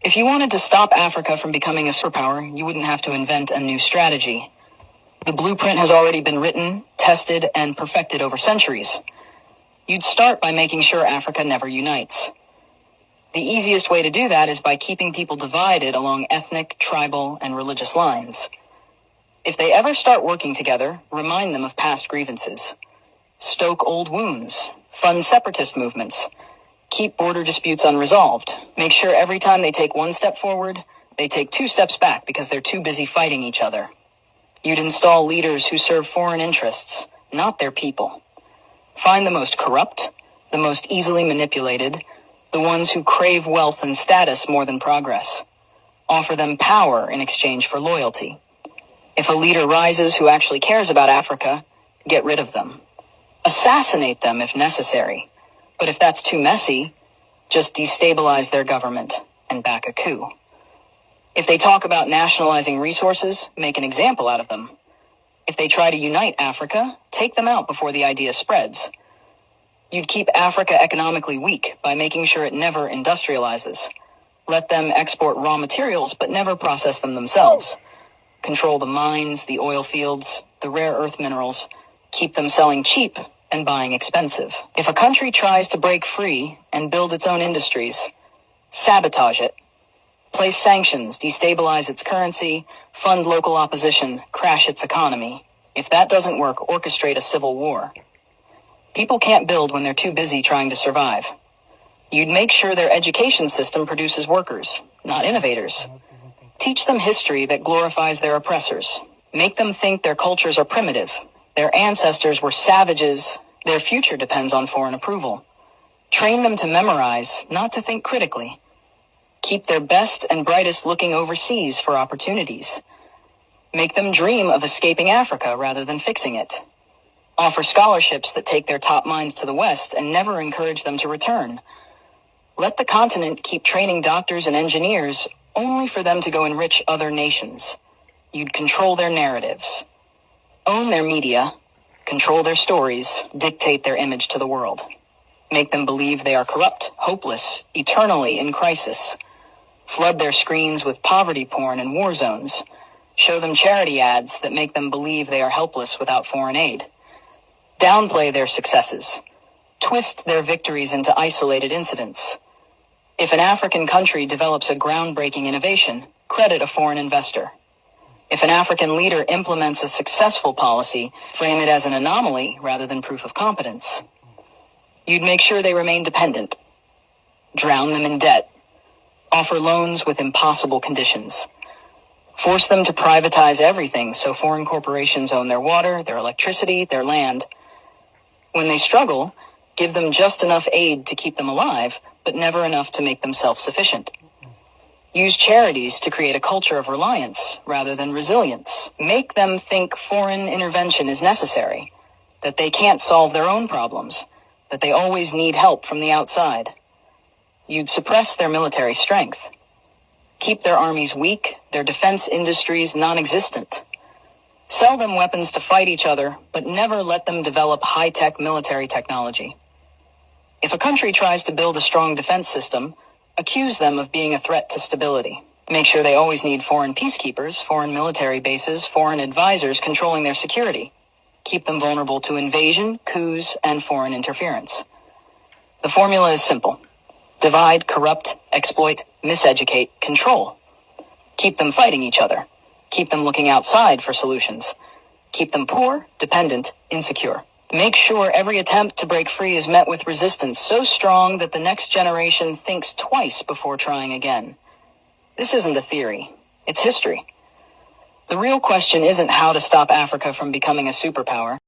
If you wanted to stop Africa from becoming a superpower, you wouldn't have to invent a new strategy. The blueprint has already been written, tested, and perfected over centuries. You'd start by making sure Africa never unites. The easiest way to do that is by keeping people divided along ethnic, tribal, and religious lines. If they ever start working together, remind them of past grievances. Stoke old wounds. Fund separatist movements. Keep border disputes unresolved. Make sure every time they take one step forward, they take 2 steps back because they're too busy fighting each other. You'd install leaders who serve foreign interests, not their people. Find the most corrupt, the most easily manipulated, the ones who crave wealth and status more than progress. Offer them power in exchange for loyalty. If a leader rises who actually cares about Africa, get rid of them. Assassinate them if necessary. But if that's too messy, just destabilize their government and back a coup. If they talk about nationalizing resources, make an example out of them. If they try to unite Africa, take them out before the idea spreads. You'd keep Africa economically weak by making sure it never industrializes. Let them export raw materials but never process them themselves. Control the mines, the oil fields, the rare earth minerals. Keep them selling cheap and buying expensive. If a country tries to break free and build its own industries, sabotage it. Place sanctions, destabilize its currency, fund local opposition, crash its economy. If that doesn't work, orchestrate a civil war. People can't build when they're too busy trying to survive. You'd make sure their education system produces workers, not innovators. Teach them history that glorifies their oppressors. Make them think their cultures are primitive. Their ancestors were savages. Their future depends on foreign approval. Train them to memorize, not to think critically. Keep their best and brightest looking overseas for opportunities. Make them dream of escaping Africa rather than fixing it. Offer scholarships that take their top minds to the West and never encourage them to return. Let the continent keep training doctors and engineers only for them to go enrich other nations. You'd control their narratives. Own their media, control their stories, dictate their image to the world. Make them believe they are corrupt, hopeless, eternally in crisis. Flood their screens with poverty porn and war zones. Show them charity ads that make them believe they are helpless without foreign aid. Downplay their successes. Twist their victories into isolated incidents. If an African country develops a groundbreaking innovation, credit a foreign investor. If an African leader implements a successful policy, frame it as an anomaly rather than proof of competence. You'd make sure they remain dependent. Drown them in debt. Offer loans with impossible conditions. Force them to privatize everything so foreign corporations own their water, their electricity, their land. When they struggle, give them just enough aid to keep them alive, but never enough to make them self-sufficient. Use charities to create a culture of reliance rather than resilience. Make them think foreign intervention is necessary, that they can't solve their own problems, that they always need help from the outside. You'd suppress their military strength. Keep their armies weak, their defense industries non-existent. Sell them weapons to fight each other, but never let them develop high-tech military technology. If a country tries to build a strong defense system, accuse them of being a threat to stability. Make sure they always need foreign peacekeepers, foreign military bases, foreign advisors controlling their security. Keep them vulnerable to invasion, coups, and foreign interference. The formula is simple. Divide, corrupt, exploit, miseducate, control. Keep them fighting each other. Keep them looking outside for solutions. Keep them poor, dependent, insecure. Make sure every attempt to break free is met with resistance so strong that the next generation thinks twice before trying again. This isn't a theory. It's history. The real question isn't how to stop Africa from becoming a superpower.